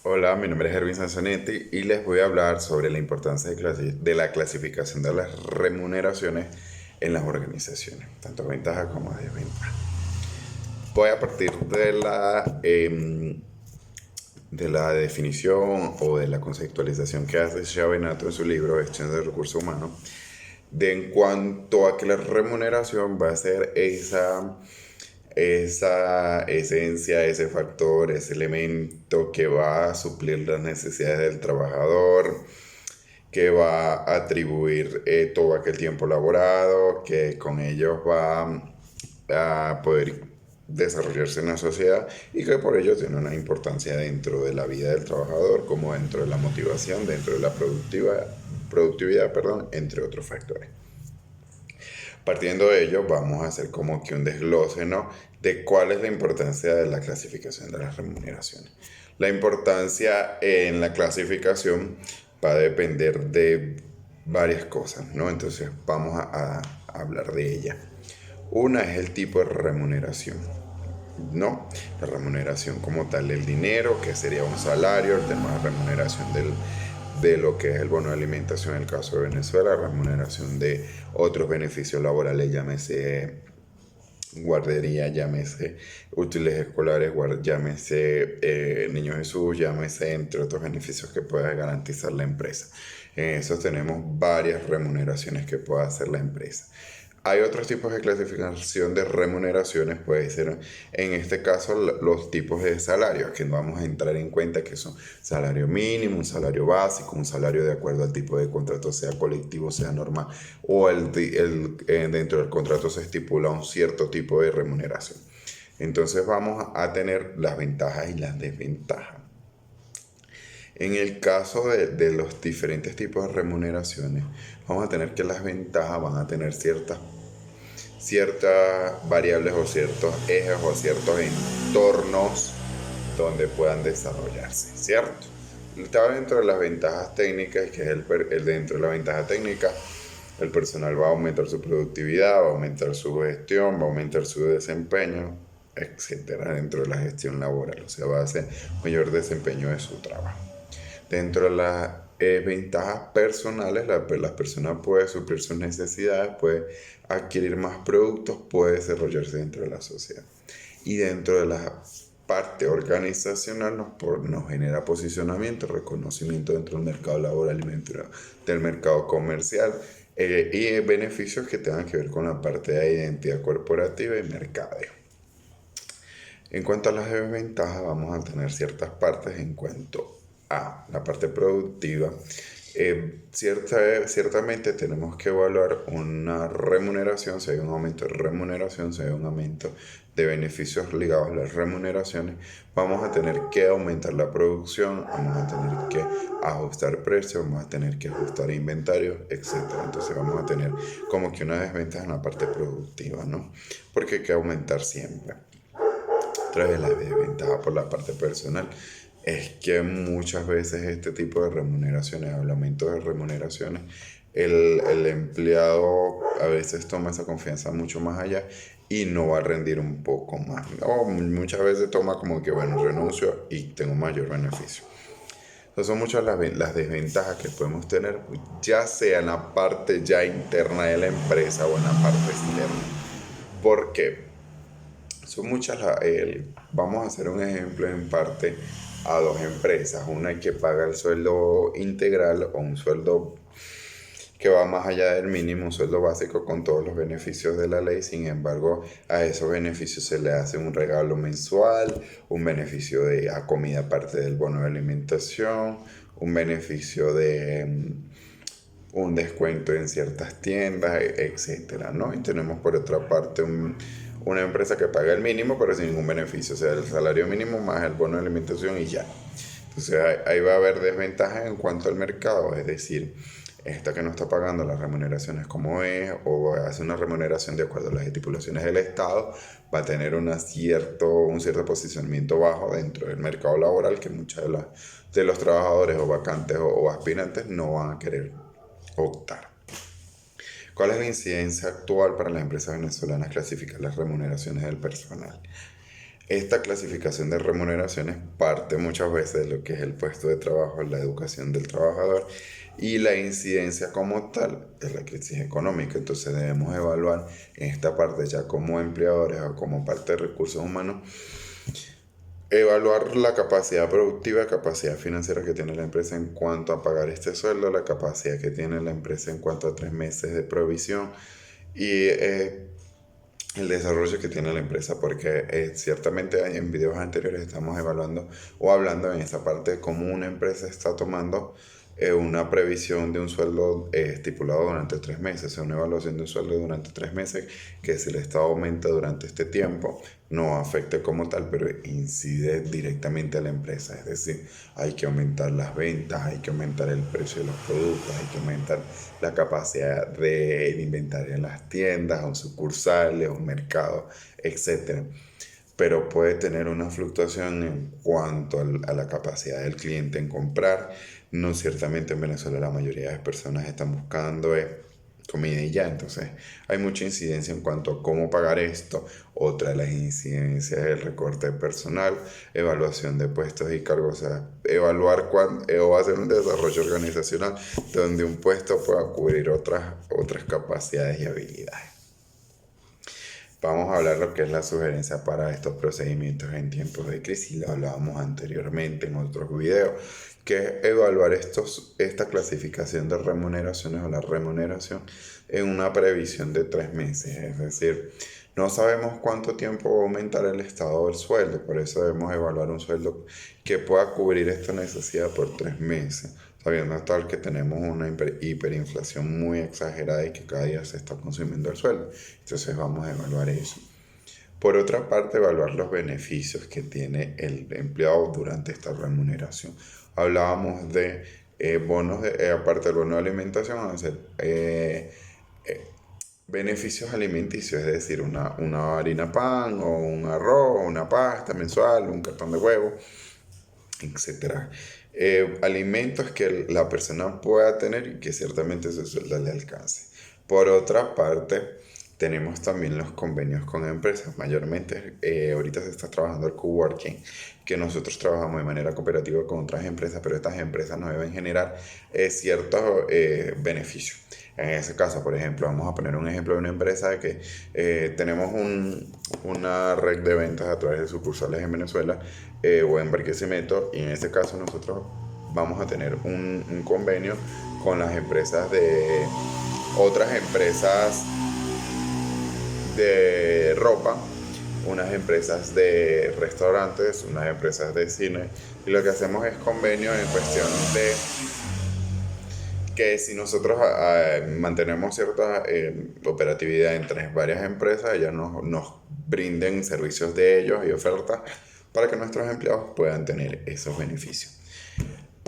Hola, mi nombre es Erwin Sansonetti y les voy a hablar sobre la importancia de la clasificación de las remuneraciones en las organizaciones, tanto ventajas como desventajas. Voy a partir de la definición o de la conceptualización que hace Chavenato en su libro Gestión de Recursos Humanos, de en cuanto a que la remuneración va a ser esa esencia, ese factor, ese elemento que va a suplir las necesidades del trabajador, que va a atribuir todo aquel tiempo laborado, que con ellos va a poder desarrollarse en la sociedad y que por ello tiene una importancia dentro de la vida del trabajador, como dentro de la motivación, dentro de la productividad, perdón, entre otros factores. Partiendo de ello, vamos a hacer como que un desglose, ¿no? De cuál es la importancia de la clasificación de las remuneraciones. La importancia en la clasificación va a depender de varias cosas, ¿no? Entonces vamos a hablar de ella. Una es el tipo de remuneración, ¿no? La remuneración como tal, el dinero, que sería un salario, el tema de remuneración de lo que es el bono de alimentación en el caso de Venezuela, remuneración de otros beneficios laborales, llámese guardería, llámese útiles escolares, llámese Niño Jesús, llámese entre otros beneficios que pueda garantizar la empresa. En eso tenemos varias remuneraciones que puede hacer la empresa. Hay otros tipos de clasificación de remuneraciones, puede ser en este caso los tipos de salarios, que vamos a entrar en cuenta que son salario mínimo, un salario básico, un salario de acuerdo al tipo de contrato, sea colectivo, sea normal, o dentro del contrato se estipula un cierto tipo de remuneración. Entonces vamos a tener las ventajas y las desventajas. En el caso de los diferentes tipos de remuneraciones, vamos a tener que las ventajas van a tener ciertas variables o ciertos ejes o ciertos entornos donde puedan desarrollarse, ¿cierto? Está dentro de las ventajas técnicas, que es dentro de la ventaja técnica, el personal va a aumentar su productividad, va a aumentar su gestión, va a aumentar su desempeño, etcétera, dentro de la gestión laboral, o sea, va a hacer mayor desempeño de su trabajo. Dentro de las ventajas personales, la persona puede suplir sus necesidades, puede adquirir más productos, puede desarrollarse dentro de la sociedad. Y dentro de la parte organizacional nos genera posicionamiento, reconocimiento dentro del mercado laboral y dentro del mercado comercial, y beneficios que tengan que ver con la parte de identidad corporativa y mercadeo. En cuanto a las desventajas, vamos a tener ciertas partes en cuanto a la parte productiva. Ciertamente tenemos que evaluar una remuneración, si hay un aumento de remuneración, si hay un aumento de beneficios ligados a las remuneraciones, vamos a tener que aumentar la producción, vamos a tener que ajustar precios, vamos a tener que ajustar inventarios, etc. Entonces vamos a tener como que una desventaja en la parte productiva, ¿no? Porque hay que aumentar siempre. Otra vez la desventaja por la parte personal es que muchas veces este tipo de remuneraciones, hablamiento de remuneraciones, el empleado a veces toma esa confianza mucho más allá y no va a rendir un poco más. O muchas veces toma como que, bueno, renuncio y tengo mayor beneficio. Entonces son muchas las desventajas que podemos tener, ya sea en la parte ya interna de la empresa o en la parte externa. ¿Por qué? Son muchas, vamos a hacer un ejemplo en parte a dos empresas, una que paga el sueldo integral o un sueldo que va más allá del mínimo, un sueldo básico con todos los beneficios de la ley. Sin embargo, a esos beneficios se le hace un regalo mensual, un beneficio de a comida aparte del bono de alimentación, un beneficio de un descuento en ciertas tiendas, etcétera, ¿no? Y tenemos por otra parte una empresa que paga el mínimo pero sin ningún beneficio, o sea, el salario mínimo más el bono de alimentación y ya. Entonces ahí va a haber desventajas en cuanto al mercado, es decir, esta que no está pagando las remuneraciones como es, o hace una remuneración de acuerdo a las estipulaciones del Estado, va a tener un cierto posicionamiento bajo dentro del mercado laboral que muchos de los trabajadores o vacantes o aspirantes no van a querer optar. ¿Cuál es la incidencia actual para las empresas venezolanas clasificar las remuneraciones del personal? Esta clasificación de remuneraciones parte muchas veces de lo que es el puesto de trabajo, la educación del trabajador y la incidencia como tal de la crisis económica. Entonces debemos evaluar en esta parte ya como empleadores o como parte de recursos humanos, evaluar la capacidad productiva, capacidad financiera que tiene la empresa en cuanto a pagar este sueldo, la capacidad que tiene la empresa en cuanto a 3 meses de provisión y el desarrollo que tiene la empresa, porque ciertamente en videos anteriores estamos evaluando o hablando en esa parte de cómo una empresa está tomando una previsión de un sueldo estipulado durante 3 meses, o sea, una evaluación de un sueldo durante 3 meses, que si el Estado aumenta durante este tiempo, no afecte como tal, pero incide directamente a la empresa. Es decir, hay que aumentar las ventas, hay que aumentar el precio de los productos, hay que aumentar la capacidad de inventario en las tiendas, o sucursales, o mercados, etcétera, pero puede tener una fluctuación en cuanto a la capacidad del cliente en comprar. No, ciertamente en Venezuela la mayoría de las personas están buscando comida y ya, entonces hay mucha incidencia en cuanto a cómo pagar esto. Otra de las incidencias es el recorte de personal, evaluación de puestos y cargos, o sea, evaluar cuándo, o hacer un desarrollo organizacional donde un puesto pueda cubrir otras capacidades y habilidades. Vamos a hablar lo que es la sugerencia para estos procedimientos en tiempos de crisis. Lo hablábamos anteriormente en otros videos, que es evaluar esta clasificación de remuneraciones o la remuneración en una previsión de 3 meses. Es decir, no sabemos cuánto tiempo va a aumentar el estado del sueldo, por eso debemos evaluar un sueldo que pueda cubrir esta necesidad por 3 meses, sabiendo tal que tenemos una hiperinflación muy exagerada y que cada día se está consumiendo el sueldo. Entonces vamos a evaluar eso. Por otra parte, evaluar los beneficios que tiene el empleado durante esta remuneración. Hablábamos de bonos, aparte del bono de alimentación, vamos a hacer beneficios alimenticios, es decir, una harina pan o un arroz, una pasta mensual, un cartón de huevo, etcétera. Alimentos que la persona pueda tener y que ciertamente su sueldo le alcance. Por otra parte, tenemos también los convenios con empresas. Mayormente, ahorita se está trabajando el coworking, que nosotros trabajamos de manera cooperativa con otras empresas, pero estas empresas nos deben generar ciertos beneficios. En ese caso, por ejemplo, vamos a poner un ejemplo de una empresa que tenemos una red de ventas a través de sucursales en Venezuela o en Barquisimeto, y en este caso nosotros vamos a tener un convenio con las empresas de otras empresas de ropa, unas empresas de restaurantes, unas empresas de cine, y lo que hacemos es convenio en cuestión de que si nosotros mantenemos cierta operatividad entre varias empresas, ellas nos brinden servicios de ellos y ofertas para que nuestros empleados puedan tener esos beneficios.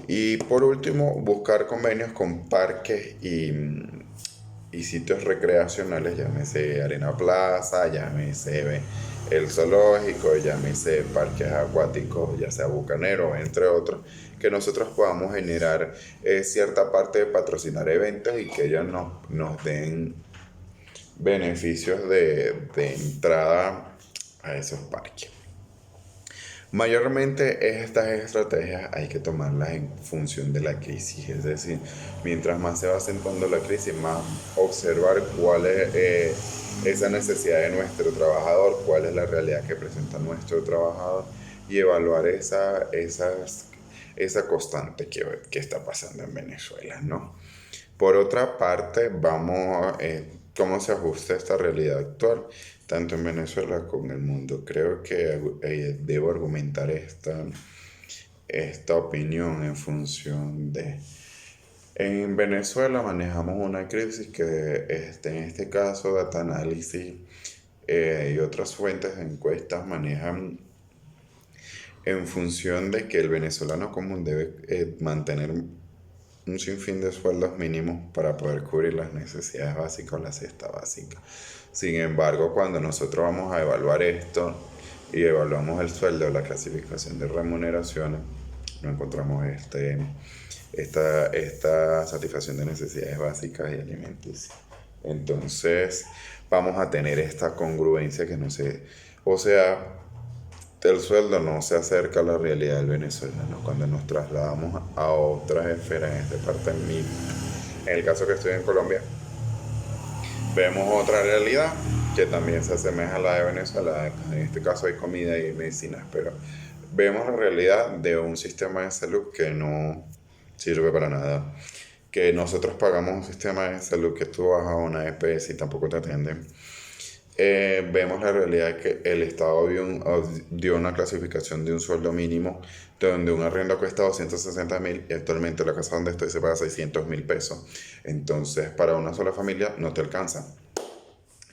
Y por último, buscar convenios con parques y sitios recreacionales, llámese Arena Plaza, llámese el zoológico, llámese parques acuáticos, ya sea Bucanero, entre otros, que nosotros podamos generar cierta parte de patrocinar eventos y que ellos nos den beneficios de entrada a esos parques. Mayormente estas estrategias hay que tomarlas en función de la crisis, es decir, mientras más se va acentuando la crisis, más observar cuál es esa necesidad de nuestro trabajador, cuál es la realidad que presenta nuestro trabajador y evaluar esa constante que está pasando en Venezuela, ¿no? Por otra parte, vamos a cómo se ajusta esta realidad actual, tanto en Venezuela como en el mundo. Creo que debo argumentar esta opinión en función de... En Venezuela manejamos una crisis que en este caso Data Analysis y otras fuentes de encuestas manejan en función de que el venezolano común debe mantener un sinfín de sueldos mínimos para poder cubrir las necesidades básicas o la cesta básica. Sin embargo, cuando nosotros vamos a evaluar esto y evaluamos el sueldo, la clasificación de remuneraciones, no encontramos esta satisfacción de necesidades básicas y alimenticias. Entonces, vamos a tener esta congruencia que no sé, o sea, el sueldo no se acerca a la realidad del venezolano. Cuando nos trasladamos a otras esferas, en esta parte en el caso que estoy en Colombia, vemos otra realidad que también se asemeja a la de Venezuela. En este caso hay comida y medicinas, pero vemos la realidad de un sistema de salud que no sirve para nada. Que nosotros pagamos un sistema de salud que tú vas a una EPS y tampoco te atienden. Vemos la realidad de que el Estado dio una clasificación de un sueldo mínimo donde un arriendo cuesta 260.000 y actualmente la casa donde estoy se paga 600.000 pesos. Entonces, para una sola familia no te alcanza.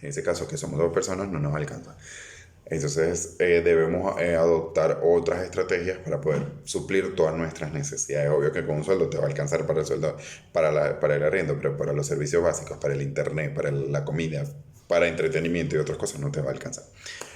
En ese caso, que somos dos personas, no nos alcanza. Entonces, debemos adoptar otras estrategias para poder suplir todas nuestras necesidades. Obvio que con un sueldo te va a alcanzar para el sueldo, para el arriendo, pero para los servicios básicos, para el internet, para la comida, para entretenimiento y otras cosas no te va a alcanzar.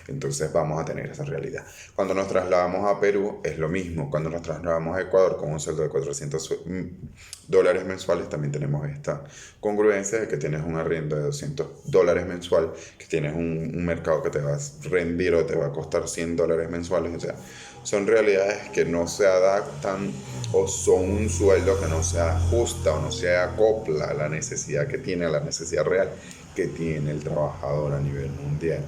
Entonces vamos a tener esa realidad. Cuando nos trasladamos a Perú es lo mismo. Cuando nos trasladamos a Ecuador con un sueldo de $400 mensuales, también tenemos esta congruencia de que tienes un arriendo de $200 mensual, que tienes un mercado que te va a rendir o te va a costar $100 mensuales. O sea, son realidades que no se adaptan o son un sueldo que no se ajusta o no se acopla a la necesidad que tiene, a la necesidad real que tiene el trabajador a nivel mundial.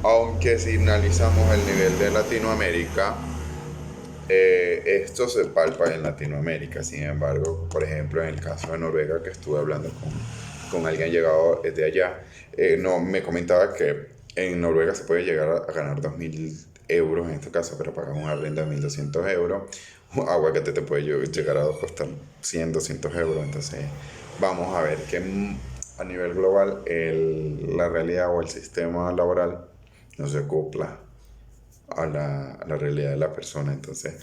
Aunque si analizamos el nivel de Latinoamérica, esto se palpa en Latinoamérica. Sin embargo, por ejemplo, en el caso de Noruega, que estuve hablando con alguien llegado de allá, no, me comentaba que en Noruega se puede llegar a ganar 2.000 euros en este caso, pero pagas un arriendo de 1.200 euros. Aguacate te puede llegar a costar 100, 200 euros. Entonces, vamos a ver que a nivel global la realidad o el sistema laboral no se acopla a la realidad de la persona. Entonces,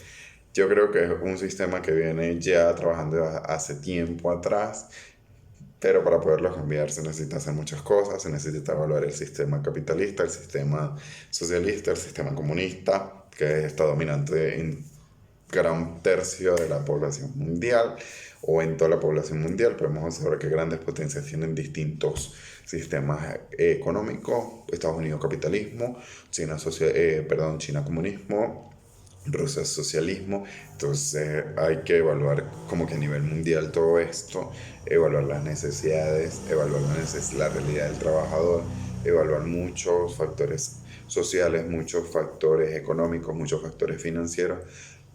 yo creo que es un sistema que viene ya trabajando hace tiempo atrás, pero para poderlo cambiar se necesita hacer muchas cosas, se necesita evaluar el sistema capitalista, el sistema socialista, el sistema comunista, que está dominante en gran tercio de la población mundial o en toda la población mundial. Podemos observar que grandes potencias tienen distintos sistemas económicos: Estados Unidos capitalismo, China comunismo, Rusia socialismo. Entonces hay que evaluar como que a nivel mundial todo esto, evaluar las necesidades, evaluar la realidad del trabajador, evaluar muchos factores sociales, muchos factores económicos, muchos factores financieros,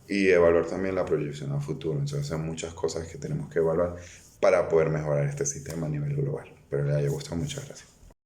y evaluar también la proyección a futuro. Entonces son muchas cosas que tenemos que evaluar para poder mejorar este sistema a nivel global. Pero le haya gustado, muchas gracias.